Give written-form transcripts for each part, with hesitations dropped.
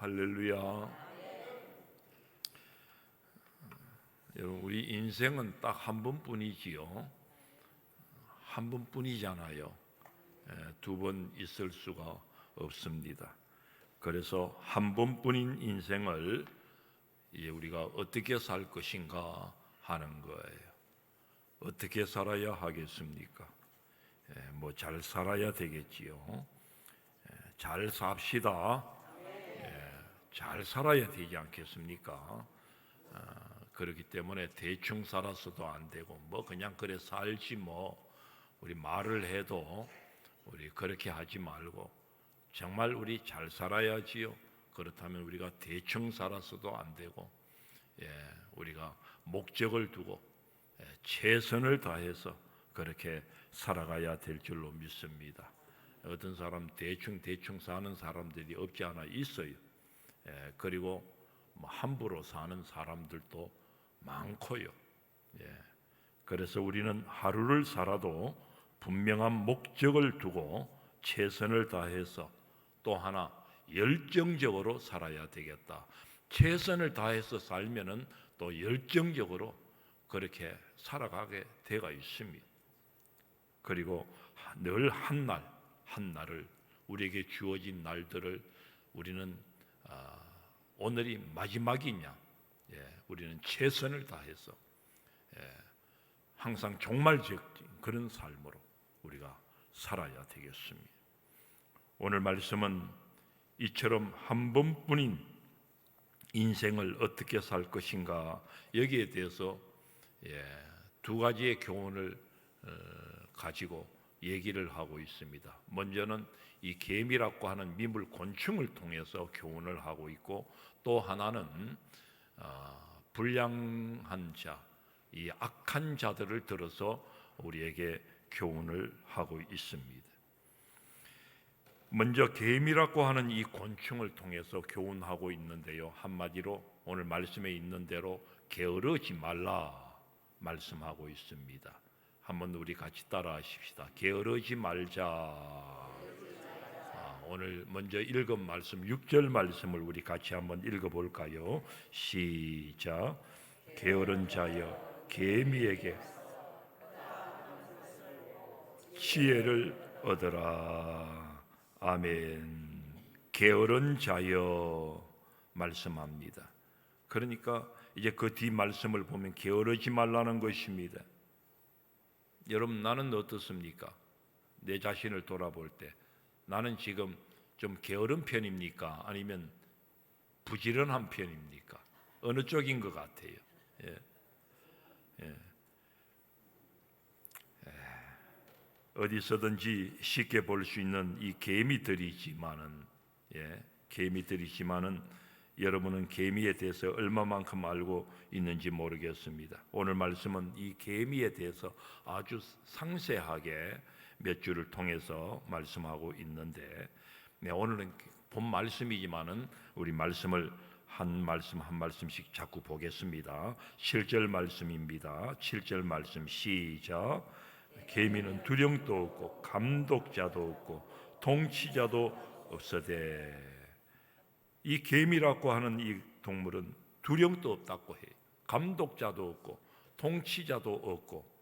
할렐루야. 여러분, 우리 인생은 딱 한 번뿐이지요. 한 번뿐이잖아요. 두 번 있을 수가 없습니다. 그래서 한 번뿐인 인생을 우리가 어떻게 살 것인가 하는 거예요. 어떻게 살아야 하겠습니까? 뭐 잘 살아야 되겠지요. 잘 삽시다. 잘 살아야 되지 않겠습니까? 그렇기 때문에 대충 살아서도 안 되고 뭐 그냥 그래 살지 뭐 우리 말을 해도 우리 그렇게 하지 말고 정말 우리 잘 살아야지요. 그렇다면 우리가 대충 살아서도 안 되고 우리가 목적을 두고 최선을 다해서 그렇게 살아가야 될 줄로 믿습니다. 어떤 사람 대충 사는 사람들이 없지 않아 있어요. 그리고 뭐 함부로 사는 사람들도 많고요. 그래서 우리는 하루를 살아도 분명한 목적을 두고 최선을 다해서 또 하나 열정적으로 살아야 되겠다. 최선을 다해서 살면은 또 열정적으로 그렇게 살아가게 되어 있습니다. 그리고 늘 한날을 우리에게 주어진 날들을 우리는 오늘이 마지막이냐? 우리는 최선을 다해서 항상 종말적인 그런 삶으로 우리가 살아야 되겠습니다. 오늘 말씀은 이처럼 한 번뿐인 인생을 어떻게 살 것인가 여기에 대해서 두 가지의 교훈을 가지고 얘기를 하고 있습니다. 먼저는 이 개미라고 하는 미물 곤충을 통해서 교훈을 하고 있고 또 하나는 불량한 자, 이 악한 자들을 들어서 우리에게 교훈을 하고 있습니다. 먼저 개미라고 하는 이 곤충을 통해서 교훈하고 있는데요. 한마디로 오늘 말씀에 있는 대로 게으르지 말라 말씀하고 있습니다. 한번 우리 같이 따라하십시다. 게으르지 말자. 오늘 먼저 읽은 말씀 6절 말씀을 우리 같이 한번 읽어볼까요? 시작. 게으른 자여 개미에게 지혜를 얻어라. 아멘. 게으른 자여 말씀합니다. 그러니까 이제 그 뒤 말씀을 보면 게으르지 말라는 것입니다. 여러분, 나는 어떻습니까? 내 자신을 돌아볼 때 나는 지금 좀 게으른 편입니까? 아니면 부지런한 편입니까? 어느 쪽인 것 같아요? 어디서든지 쉽게 볼 수 있는 이 개미들이지만은 여러분은 개미에 대해서 얼마만큼 알고 있는지 모르겠습니다. 오늘 말씀은 이 개미에 대해서 아주 상세하게 몇 줄을 통해서 말씀하고 있는데 오늘은 본 말씀이지만은 우리 말씀을 한 말씀씩 자꾸 보겠습니다. 7절 말씀입니다. 7절 말씀 시작. 개미는 두령도 없고 감독자도 없고 통치자도 없으되. 이 개미라고 하는 이 동물은 두령도 없다고 해요. 감독자도 없고 통치자도 없고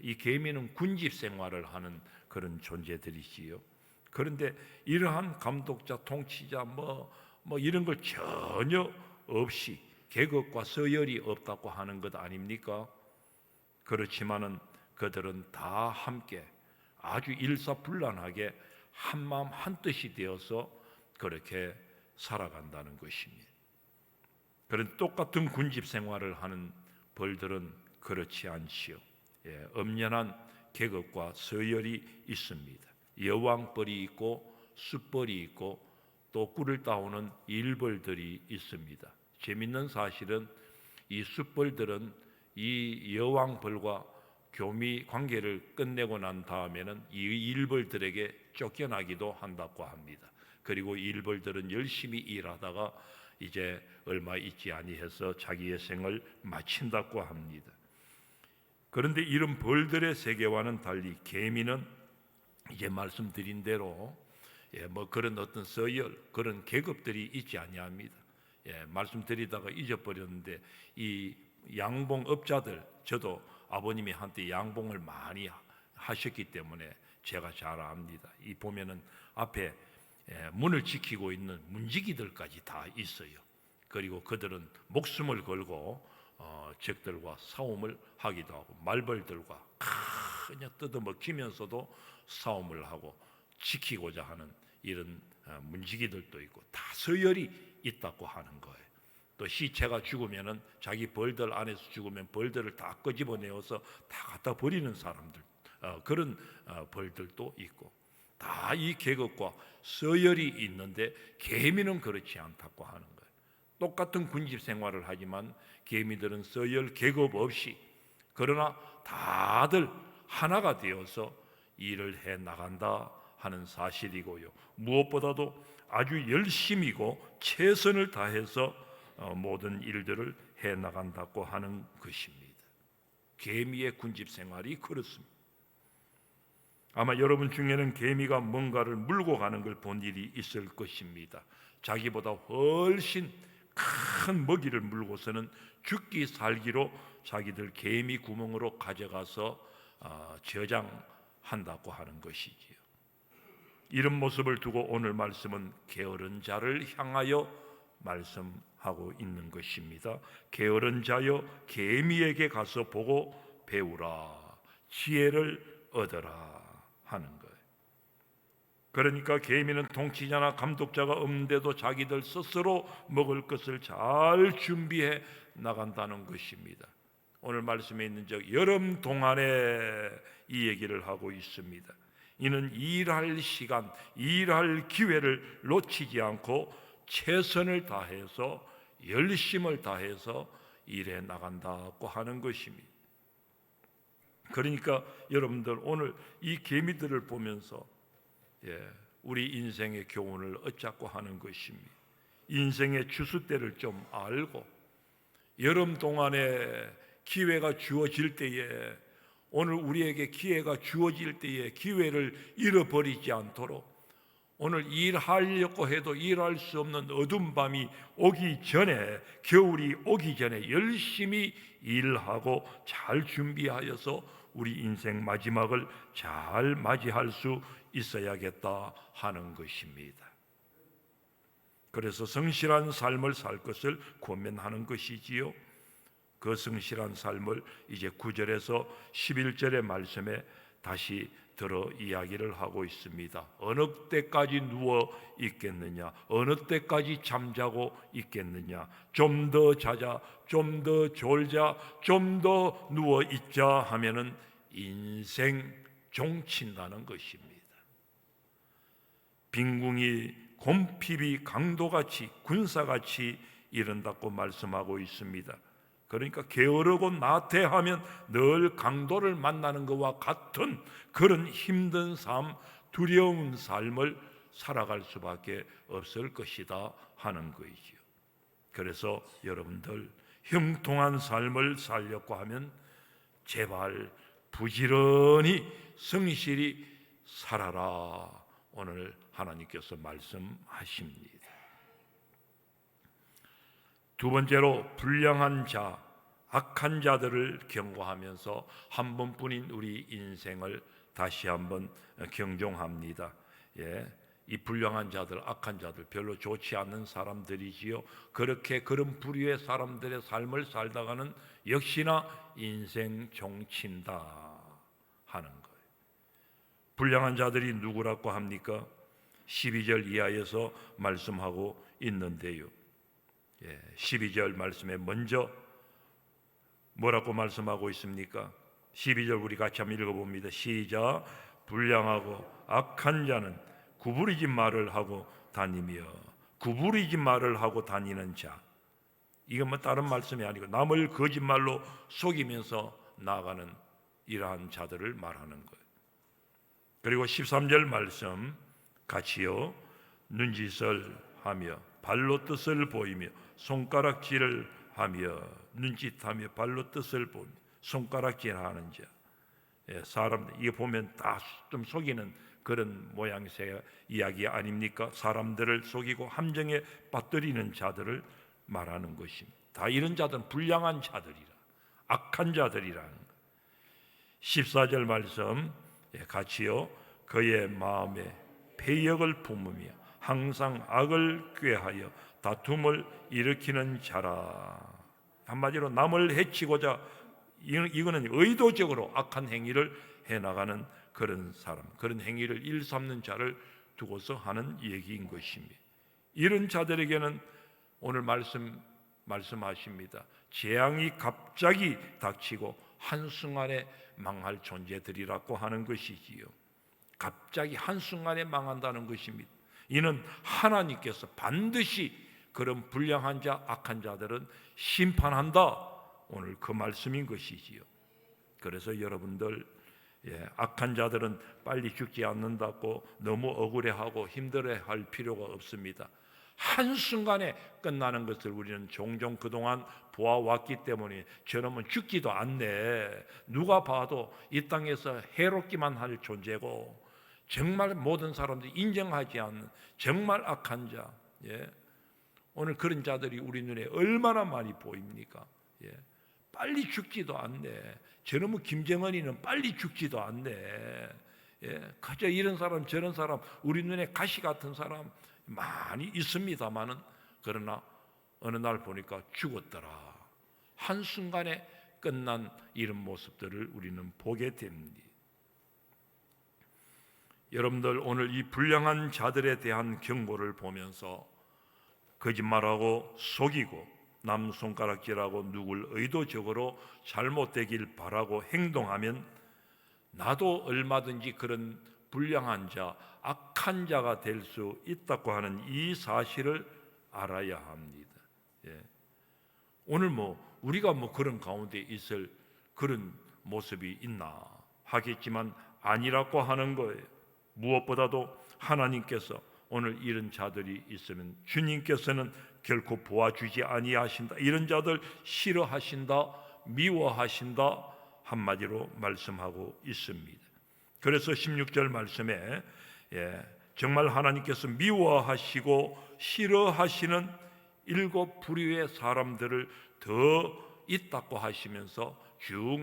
이 개미는 군집 생활을 하는 그런 존재들이지요. 그런데 이러한 감독자, 통치자 뭐 이런 걸 전혀 없이 계급과 서열이 없다고 하는 것 아닙니까? 그렇지만은 그들은 다 함께 아주 일사불란하게 한마음 한뜻이 되어서 그렇게 살아간다는 것입니다. 그런데 똑같은 군집 생활을 하는 벌들은 그렇지 않지요. 엄연한 계급과 서열이 있습니다. 여왕벌이 있고 숫벌이 있고 또 꿀을 따오는 일벌들이 있습니다. 재밌는 사실은 이 숫벌들은 이 여왕벌과 교미 관계를 끝내고 난 다음에는 이 일벌들에게 쫓겨나기도 한다고 합니다. 그리고 일벌들은 열심히 일하다가 이제 얼마 있지 아니해서 자기의 생을 마친다고 합니다. 그런데 이런 벌들의 세계와는 달리 개미는 이제 말씀드린 대로 뭐 그런 어떤 서열, 그런 계급들이 있지 아니합니다. 말씀드리다가 잊어버렸는데 이 양봉업자들, 저도 아버님이 한때 양봉을 많이 하셨기 때문에 제가 잘 압니다. 이 보면은 앞에 문을 지키고 있는 문지기들까지 다 있어요. 그리고 그들은 목숨을 걸고 적들과 싸움을 하기도 하고 말벌들과 그냥 뜯어먹히면서도 싸움을 하고 지키고자 하는 이런 문지기들도 있고 다 서열이 있다고 하는 거예요. 또 시체가 죽으면은 자기 벌들 안에서 죽으면 벌들을 다 끄집어내어서 다 갖다 버리는 사람들, 그런 벌들도 있고 다 이 계급과 서열이 있는데 개미는 그렇지 않다고 하는 거예요. 똑같은 군집 생활을 하지만 개미들은 서열 계급 없이 그러나 다들 하나가 되어서 일을 해 나간다 하는 사실이고요. 무엇보다도 아주 열심이고 최선을 다해서 모든 일들을 해 나간다고 하는 것입니다. 개미의 군집 생활이 그렇습니다. 아마 여러분 중에는 개미가 뭔가를 물고 가는 걸 본 일이 있을 것입니다. 자기보다 훨씬 큰 먹이를 물고서는 죽기 살기로 자기들 개미 구멍으로 가져가서 저장한다고 하는 것이지요. 이런 모습을 두고 오늘 말씀은 게으른 자를 향하여 말씀하고 있는 것입니다. 게으른 자여 개미에게 가서 보고 배우라, 지혜를 얻어라 하는 거예요. 그러니까 개미는 통치자나 감독자가 없는데도 자기들 스스로 먹을 것을 잘 준비해 나간다는 것입니다. 오늘 말씀에 있는 적 여름 동안에 이 얘기를 하고 있습니다. 이는 일할 시간, 일할 기회를 놓치지 않고 최선을 다해서 열심을 다해서 일해 나간다고 하는 것입니다. 그러니까 여러분들 오늘 이 개미들을 보면서 우리 인생의 교훈을 얻자고 하는 것입니다. 인생의 추수때를 좀 알고 여름 동안에 기회가 주어질 때에, 오늘 우리에게 기회가 주어질 때에 기회를 잃어버리지 않도록 오늘 일하려고 해도 일할 수 없는 어두운 밤이 오기 전에, 겨울이 오기 전에 열심히 일하고 잘 준비하여서 우리 인생 마지막을 잘 맞이할 수 있어야겠다 하는 것입니다. 그래서 성실한 삶을 살 것을 권면하는 것이지요. 그 성실한 삶을 이제 9절에서 11절의 말씀에 다시 들어 이야기를 하고 있습니다. 어느 때까지 누워 있겠느냐? 어느 때까지 잠자고 있겠느냐? 좀 더 자자, 좀 더 졸자, 좀 더 누워 있자 하면은 인생 종친다는 것입니다. 빈궁이 곰핍이 강도같이, 군사같이 이른다고 말씀하고 있습니다. 그러니까 게으르고 나태하면 늘 강도를 만나는 것과 같은 그런 힘든 삶, 두려운 삶을 살아갈 수밖에 없을 것이다 하는 것이죠. 그래서 여러분들 형통한 삶을 살려고 하면 제발 부지런히 성실히 살아라, 오늘 하나님께서 말씀하십니다. 두 번째로 불량한 자, 악한 자들을 경고하면서 한 번뿐인 우리 인생을 다시 한번 경종합니다. 이 불량한 자들, 악한 자들, 별로 좋지 않은 사람들이지요. 그렇게 그런 부류의 사람들의 삶을 살다가는 역시나 인생 종친다 하는 거예요. 불량한 자들이 누구라고 합니까? 12절 이하에서 말씀하고 있는데요. 12절 말씀에 먼저 뭐라고 말씀하고 있습니까? 12절 우리 같이 한번 읽어봅니다. 시작. 불량하고 악한 자는 구부리지 말을 하고 다니며, 구부리지 말을 하고 다니는 자, 이건 뭐 다른 말씀이 아니고 남을 거짓말로 속이면서 나아가는 이러한 자들을 말하는 거예요. 그리고 13절 말씀 같이요. 눈짓을 하며 발로 뜻을 보이며 손가락질을 하며, 눈짓하며 발로 뜻을 보며 손가락질하는 자, 사람들 이게 보면 다 좀 속이는 그런 모양새 이야기 아닙니까? 사람들을 속이고 함정에 빠뜨리는 자들을 말하는 것입니다. 다 이런 자들은 불량한 자들이라, 악한 자들이라는 것. 14절 말씀 같이요. 그의 마음에 패역을 품으며 항상 악을 꾀하여 다툼을 일으키는 자라. 한마디로 남을 해치고자, 이거는 의도적으로 악한 행위를 해나가는 그런 사람, 그런 행위를 일삼는 자를 두고서 하는 얘기인 것입니다. 이런 자들에게는 오늘 말씀하십니다. 재앙이 갑자기 닥치고 한순간에 망할 존재들이라고 하는 것이지요. 갑자기 한순간에 망한다는 것입니다. 이는 하나님께서 반드시 그런 불량한 자, 악한 자들은 심판한다. 오늘 그 말씀인 것이지요. 그래서 여러분들, 악한 자들은 빨리 죽지 않는다고 너무 억울해하고 힘들어할 필요가 없습니다. 한순간에 끝나는 것을 우리는 종종 그동안 보아왔기 때문에 저놈은 죽지도 않네, 누가 봐도 이 땅에서 해롭기만 할 존재고 정말 모든 사람들이 인정하지 않는 정말 악한 자, 오늘 그런 자들이 우리 눈에 얼마나 많이 보입니까? 빨리 죽지도 않네, 저놈의 김정은이는 빨리 죽지도 않네, 그저 이런 사람 저런 사람 우리 눈에 가시 같은 사람 많이 있습니다마는, 그러나 어느 날 보니까 죽었더라. 한순간에 끝난 이런 모습들을 우리는 보게 됩니다. 여러분들, 오늘 이 불량한 자들에 대한 경고를 보면서 거짓말하고 속이고 남 손가락질하고 누굴 의도적으로 잘못되길 바라고 행동하면 나도 얼마든지 그런 불량한 자, 악한 자가 될 수 있다고 하는 이 사실을 알아야 합니다. 오늘 우리가 그런 가운데 있을 그런 모습이 있나 하겠지만 아니라고 하는 거예요. 무엇보다도 하나님께서 오늘 이런 자들이 있으면 주님께서는 결코 보아주지 아니하신다, 이런 자들 싫어하신다, 미워하신다, 한마디로 말씀하고 있습니다. 그래서 16절 말씀에 정말 하나님께서 미워하시고 싫어하시는 7 부류의 사람들을 더 있다고 하시면서 쭉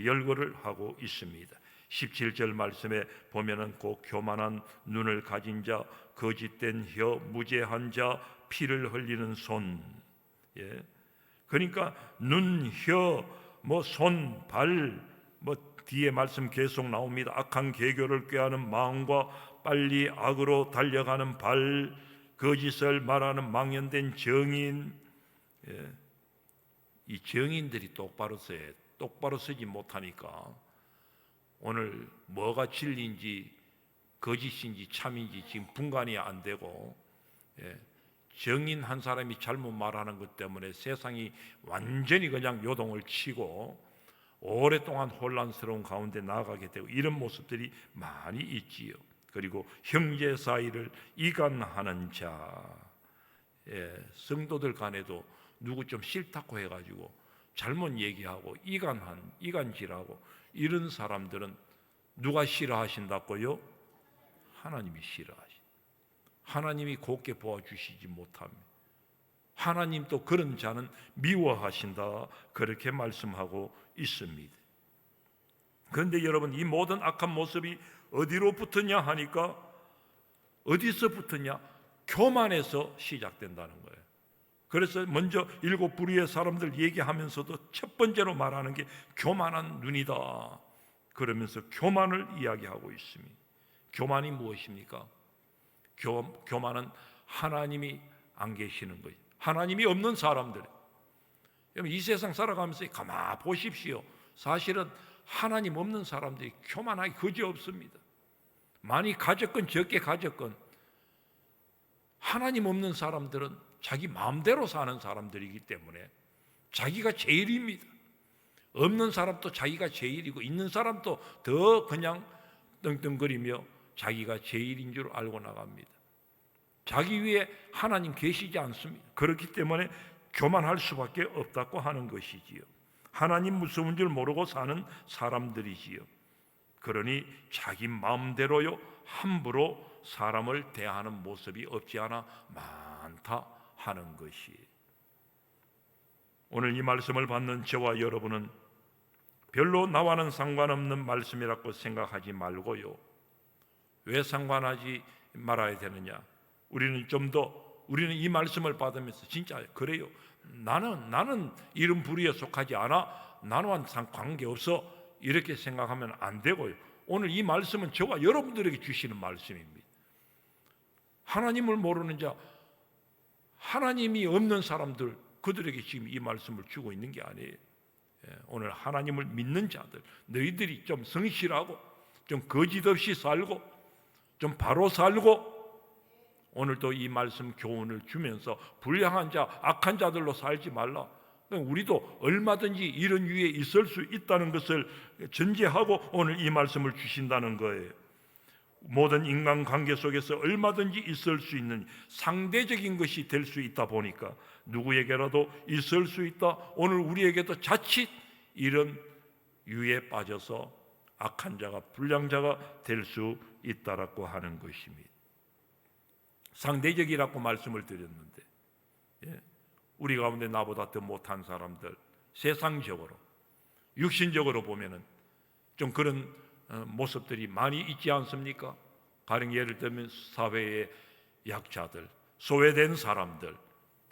열거를 하고 있습니다. 17절 말씀에 보면은 꼭 교만한 눈을 가진 자, 거짓된 혀, 무죄한 자, 피를 흘리는 손. 그러니까 눈, 혀, 손, 발, 뒤에 말씀 계속 나옵니다. 악한 계교를 꾀하는 마음과 빨리 악으로 달려가는 발, 거짓을 말하는 망연된 정인. 이 정인들이 똑바로 서지 못하니까 오늘 뭐가 진리인지 거짓인지 참인지 지금 분간이 안 되고, 정인 한 사람이 잘못 말하는 것 때문에 세상이 완전히 그냥 요동을 치고 오랫동안 혼란스러운 가운데 나아가게 되고, 이런 모습들이 많이 있지요. 그리고 형제 사이를 이간하는 자, 성도들 간에도 누구 좀 싫다고 해가지고 잘못 얘기하고 이간질하고, 이런 사람들은 누가 싫어하신다고요? 하나님이 싫어하시. 하나님이 곱게 보아주시지 못합니다. 하나님도 그런 자는 미워하신다, 그렇게 말씀하고 있습니다. 그런데 여러분, 이 모든 악한 모습이 어디로 붙었냐 하니까, 어디서 붙었냐? 교만에서 시작된다는 거예요. 그래서 먼저 7 부류의 사람들 얘기하면서도 첫 번째로 말하는 게 교만한 눈이다, 그러면서 교만을 이야기하고 있습니다. 교만이 무엇입니까? 교만은 하나님이 안 계시는 거예요. 하나님이 없는 사람들. 이 세상 살아가면서 가만 보십시오. 사실은 하나님 없는 사람들이 교만하기 그지없습니다. 많이 가졌건 적게 가졌건 하나님 없는 사람들은 자기 마음대로 사는 사람들이기 때문에 자기가 제일입니다. 없는 사람도 자기가 제일이고 있는 사람도 더 그냥 떵떵거리며 자기가 제일인 줄 알고 나갑니다. 자기 위에 하나님 계시지 않습니다. 그렇기 때문에 교만할 수밖에 없다고 하는 것이지요. 하나님 무서운 줄 모르고 사는 사람들이지요. 그러니 자기 마음대로요 함부로 사람을 대하는 모습이 없지 않아 많다 하는 것이. 오늘 이 말씀을 받는 저와 여러분은 별로 나와는 상관없는 말씀이라고 생각하지 말고요, 왜 상관하지 말아야 되느냐? 우리는 이 말씀을 받으면서 진짜 그래요, 나는 이런 부류에 속하지 않아, 나와는 관계없어, 이렇게 생각하면 안 되고요. 오늘 이 말씀은 저와 여러분들에게 주시는 말씀입니다. 하나님을 모르는 자, 하나님이 없는 사람들, 그들에게 지금 이 말씀을 주고 있는 게 아니에요. 오늘 하나님을 믿는 자들, 너희들이 좀 성실하고 좀 거짓 없이 살고 좀 바로 살고, 오늘도 이 말씀 교훈을 주면서 불량한 자, 악한 자들로 살지 말라. 우리도 얼마든지 이런 위에 있을 수 있다는 것을 전제하고 오늘 이 말씀을 주신다는 거예요. 모든 인간관계 속에서 얼마든지 있을 수 있는 상대적인 것이 될 수 있다 보니까 누구에게라도 있을 수 있다. 오늘 우리에게도 자칫 이런 유에 빠져서 악한 자가, 불량자가 될 수 있다라고 하는 것입니다. 상대적이라고 말씀을 드렸는데, 우리 가운데 나보다 더 못한 사람들, 세상적으로 육신적으로 보면은 좀 그런 모습들이 많이 있지 않습니까? 가령 예를 들면 사회의 약자들, 소외된 사람들,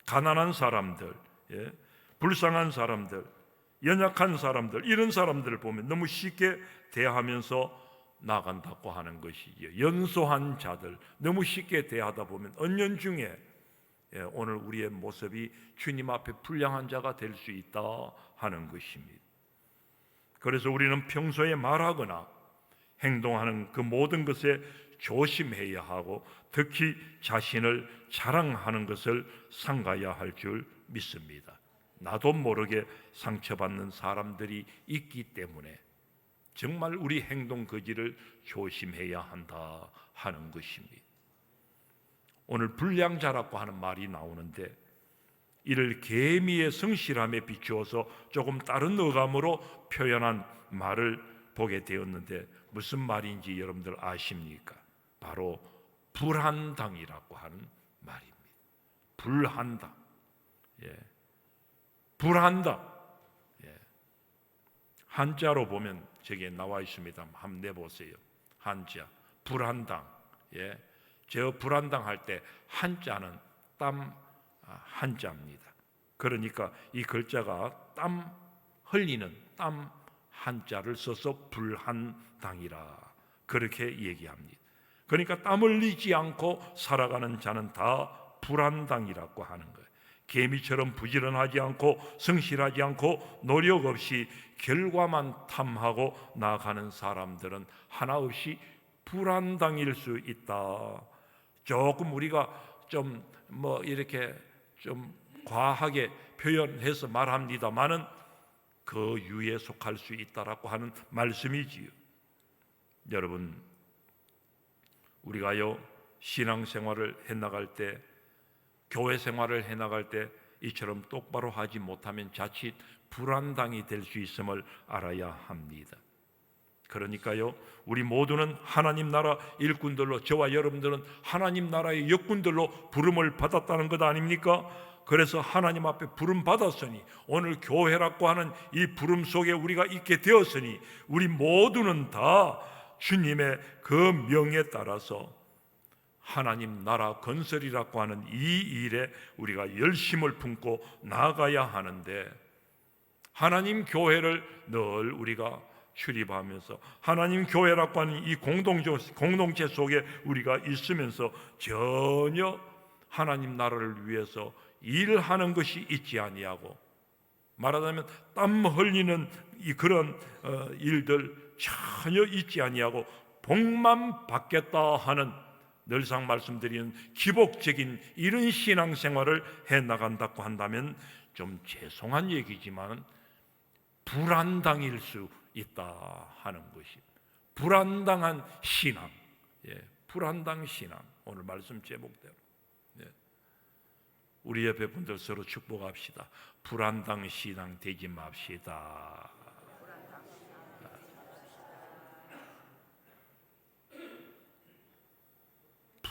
가난한 사람들, 불쌍한 사람들, 연약한 사람들, 이런 사람들을 보면 너무 쉽게 대하면서 나간다고 하는 것이죠. 연소한 자들, 너무 쉽게 대하다 보면 은연중에 오늘 우리의 모습이 주님 앞에 불량한 자가 될 수 있다 하는 것입니다. 그래서 우리는 평소에 말하거나 행동하는 그 모든 것에 조심해야 하고, 특히 자신을 자랑하는 것을 삼가야 할 줄 믿습니다. 나도 모르게 상처받는 사람들이 있기 때문에 정말 우리 행동 거지를 조심해야 한다 하는 것입니다. 오늘 불량자라고 하는 말이 나오는데, 이를 계미의 성실함에 비추어서 조금 다른 어감으로 표현한 말을 보게 되었는데, 무슨 말인지 여러분들 아십니까? 바로 불한당이라고 하는 말입니다. 불한당. 불한당. 한자로 보면 저기에 나와 있습니다. 한번 내보세요. 한자 불한당. 저 불한당 할 때 한자는 땀 한자입니다. 그러니까 이 글자가 땀 흘리는 땀 한자를 써서 불한당이라 그렇게 얘기합니다. 그러니까 땀 흘리지 않고 살아가는 자는 다 불한당이라고 하는 거예요. 개미처럼 부지런하지 않고 성실하지 않고 노력 없이 결과만 탐하고 나아가는 사람들은 하나 없이 불한당일 수 있다. 조금 우리가 좀 이렇게 좀 과하게 표현해서 말합니다마는 그 유에 속할 수 있다라고 하는 말씀이지요. 여러분, 우리가요 신앙생활을 해나갈 때, 교회 생활을 해나갈 때 이처럼 똑바로 하지 못하면 자칫 불한당이 될 수 있음을 알아야 합니다. 그러니까요, 우리 모두는 하나님 나라 일꾼들로, 저와 여러분들은 하나님 나라의 역군들로 부름을 받았다는 것 아닙니까? 그래서 하나님 앞에 부름 받았으니, 오늘 교회라고 하는 이 부름 속에 우리가 있게 되었으니, 우리 모두는 다 주님의 그 명에 따라서 하나님 나라 건설이라고 하는 이 일에 우리가 열심을 품고 나아가야 하는데, 하나님 교회를 늘 우리가 출입하면서 하나님 교회라고 하는 이 공동체 속에 우리가 있으면서 전혀 하나님 나라를 위해서 일하는 것이 있지 아니하고, 말하자면 땀 흘리는 이 그런 일들 전혀 있지 아니하고 복만 받겠다 하는, 늘상 말씀드리는 기복적인 이런 신앙생활을 해나간다고 한다면 좀 죄송한 얘기지만 불한당일 수 있다 하는 것이, 불한당한 신앙, 불한당 신앙. 오늘 말씀 제목대로 우리 옆에 분들 서로 축복합시다. 불한당 신앙 되지 맙시다.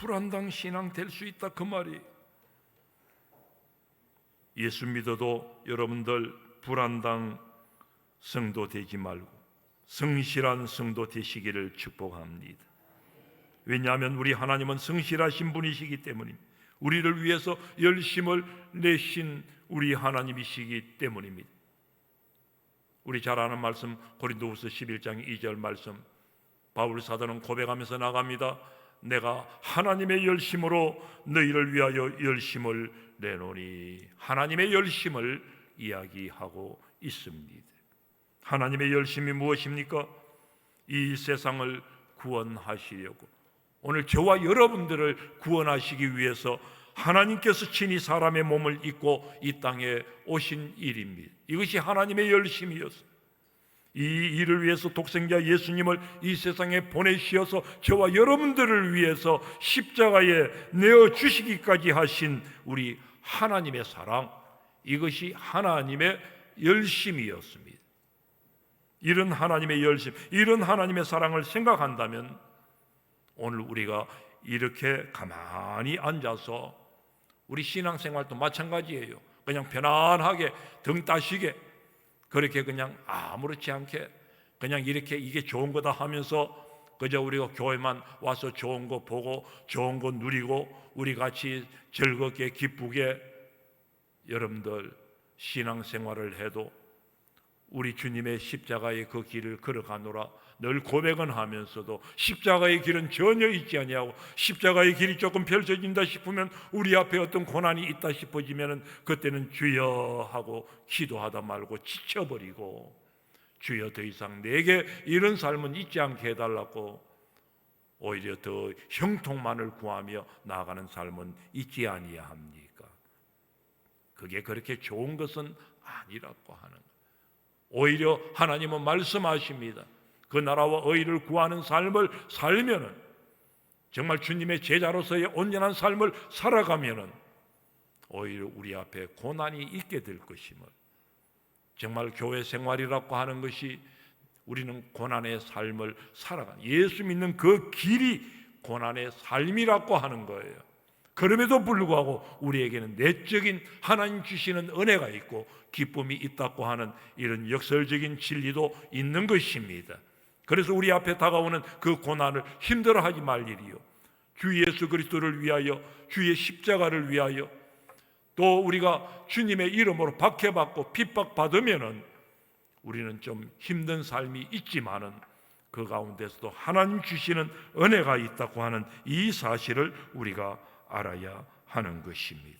불안당 신앙 될 수 있다 그 말이. 예수 믿어도 여러분들 불안당 성도 되지 말고 성실한 성도 되시기를 축복합니다. 왜냐하면 우리 하나님은 성실하신 분이시기 때문입니다. 우리를 위해서 열심을 내신 우리 하나님이시기 때문입니다. 우리 잘 아는 말씀 고린도후서 11장 2절 말씀, 바울 사도는 고백하면서 나갑니다. 내가 하나님의 열심으로 너희를 위하여 열심을 내노니. 하나님의 열심을 이야기하고 있습니다. 하나님의 열심이 무엇입니까? 이 세상을 구원하시려고, 오늘 저와 여러분들을 구원하시기 위해서 하나님께서 친히 사람의 몸을 입고 이 땅에 오신 일입니다. 이것이 하나님의 열심이었습니다. 이 일을 위해서 독생자 예수님을 이 세상에 보내시어서 저와 여러분들을 위해서 십자가에 내어주시기까지 하신 우리 하나님의 사랑, 이것이 하나님의 열심이었습니다. 이런 하나님의 열심, 이런 하나님의 사랑을 생각한다면 오늘 우리가 이렇게 가만히 앉아서 우리 신앙생활도 마찬가지예요. 그냥 편안하게 등 따시게 그렇게 그냥 아무렇지 않게 그냥 이렇게 이게 좋은 거다 하면서 그저 우리가 교회만 와서 좋은 거 보고 좋은 거 누리고 우리 같이 즐겁게 기쁘게 여러분들 신앙생활을 해도 우리 주님의 십자가의 그 길을 걸어가노라 늘 고백은 하면서도 십자가의 길은 전혀 있지 아니하고 십자가의 길이 조금 펼쳐진다 싶으면 우리 앞에 어떤 고난이 있다 싶어지면 그때는 주여 하고 기도하다 말고 지쳐버리고 주여 더 이상 내게 이런 삶은 있지 않게 해달라고 오히려 더 형통만을 구하며 나아가는 삶은 있지 아니합니까? 그게 그렇게 좋은 것은 아니라고 하는 거예요. 오히려 하나님은 말씀하십니다. 그 나라와 의를 구하는 삶을 살면은 정말 주님의 제자로서의 온전한 삶을 살아가면은 오히려 우리 앞에 고난이 있게 될 것임을, 정말 교회 생활이라고 하는 것이 우리는 고난의 삶을 살아가는, 예수 믿는 그 길이 고난의 삶이라고 하는 거예요. 그럼에도 불구하고 우리에게는 내적인 하나님 주시는 은혜가 있고 기쁨이 있다고 하는 이런 역설적인 진리도 있는 것입니다. 그래서 우리 앞에 다가오는 그 고난을 힘들어하지 말 일이요, 주 예수 그리스도를 위하여, 주의 십자가를 위하여, 또 우리가 주님의 이름으로 박해받고 핍박받으면은 우리는 좀 힘든 삶이 있지만은 그 가운데서도 하나님 주시는 은혜가 있다고 하는 이 사실을 우리가 알아야 하는 것입니다.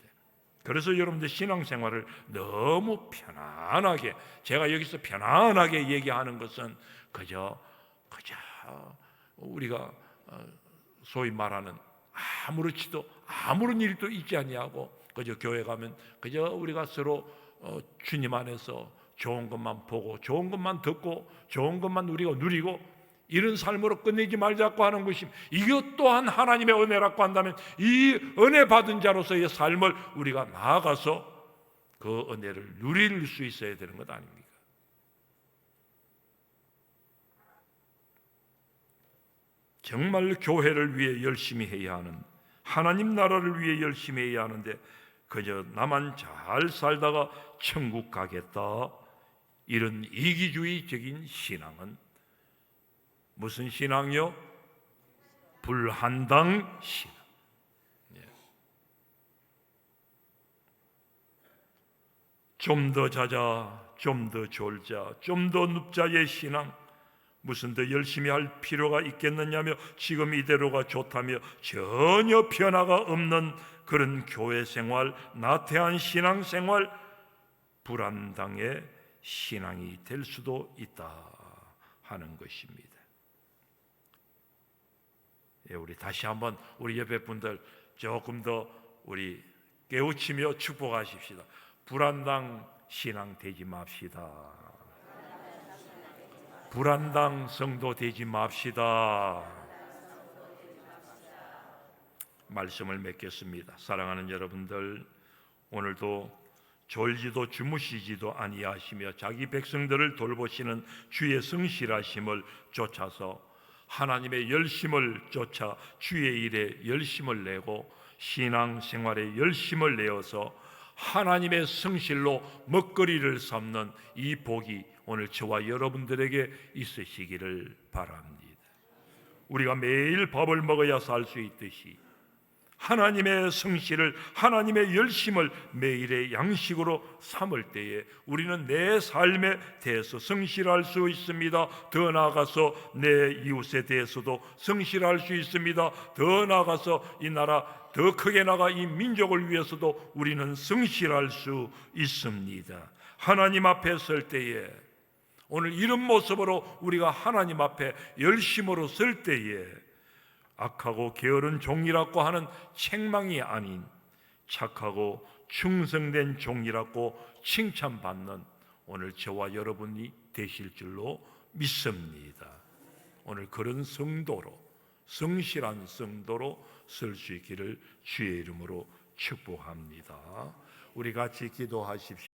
그래서 여러분들 신앙생활을 너무 편안하게, 제가 여기서 편안하게 얘기하는 것은 그저 우리가 소위 말하는 아무렇지도 아무런 일도 있지 아니하고 그저 교회 가면 그저 우리가 서로 주님 안에서 좋은 것만 보고 좋은 것만 듣고 좋은 것만 우리가 누리고 이런 삶으로 끝내지 말자고 하는 것입니다. 이것 또한 하나님의 은혜라고 한다면 이 은혜 받은 자로서의 삶을 우리가 나아가서 그 은혜를 누릴 수 있어야 되는 것 아닙니까? 정말 교회를 위해 열심히 해야 하는, 하나님 나라를 위해 열심히 해야 하는데 그저 나만 잘 살다가 천국 가겠다, 이런 이기주의적인 신앙은 무슨 신앙이요? 불한당 신앙. 좀 더 자자, 좀 더 졸자, 좀 더 눕자의 신앙, 무슨 더 열심히 할 필요가 있겠느냐며 지금 이대로가 좋다며 전혀 변화가 없는 그런 교회 생활, 나태한 신앙 생활, 불안당의 신앙이 될 수도 있다 하는 것입니다. 우리 다시 한번 우리 옆에 분들 조금 더 우리 깨우치며 축복하십시다. 불안당 신앙 되지 맙시다. 불안당 성도 되지 맙시다. 말씀을 맺겠습니다. 사랑하는 여러분들, 오늘도 졸지도 주무시지도 아니하시며 자기 백성들을 돌보시는 주의 성실하심을 쫓아서 하나님의 열심을 쫓아 주의 일에 열심을 내고 신앙생활에 열심을 내어서 하나님의 성실로 먹거리를 삼는 이 복이 오늘 저와 여러분들에게 있으시기를 바랍니다. 우리가 매일 밥을 먹어야 살 수 있듯이 하나님의 성실을, 하나님의 열심을 매일의 양식으로 삼을 때에 우리는 내 삶에 대해서 성실할 수 있습니다. 더 나아가서 내 이웃에 대해서도 성실할 수 있습니다. 더 나아가서 이 나라 더 크게 나가 이 민족을 위해서도 우리는 성실할 수 있습니다. 하나님 앞에 설 때에, 오늘 이런 모습으로 우리가 하나님 앞에 열심으로 설 때에 악하고 게으른 종이라고 하는 책망이 아닌 착하고 충성된 종이라고 칭찬받는 오늘 저와 여러분이 되실 줄로 믿습니다. 오늘 그런 성도로, 성실한 성도로 설 수 있기를 주의 이름으로 축복합니다. 우리 같이 기도하십시오.